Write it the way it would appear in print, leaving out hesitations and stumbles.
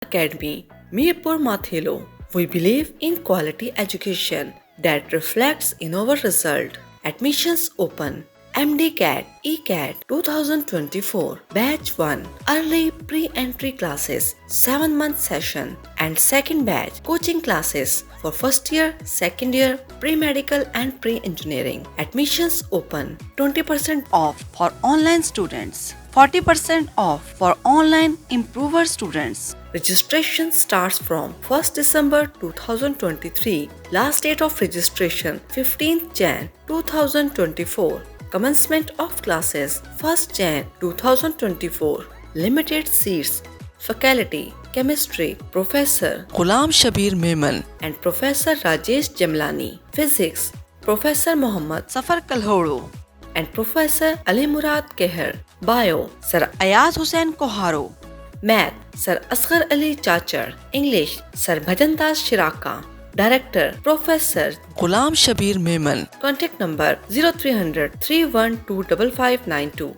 Academy, Mirpur Mathilo. We believe in quality education that reflects in our result. Admissions open. Mdcat ECAT 2024 Batch 1 Early Pre-Entry Classes 7-month session and second batch coaching classes for first year, second year, pre-medical and pre-engineering. Admissions open. 20% off for online students, 40% off for online improver students. Registration starts from 1st December 2023. Last date of registration 15th Jan 2024. Commencement of classes 1st Jan 2024. Limited seats. Faculty Chemistry Professor Ghulam Shabir Memon and Professor Rajesh Jamlani. Physics Professor Mohammad Safar Kalhodo and Professor Ali Murad Keher. Bio Sir Ayaz Hussain Koharo. Math Sir Asghar Ali Chachar. English Sir Bhajandas Shiraka. Director Professor Ghulam Shabir Memon. Contact number 0300 312 5592.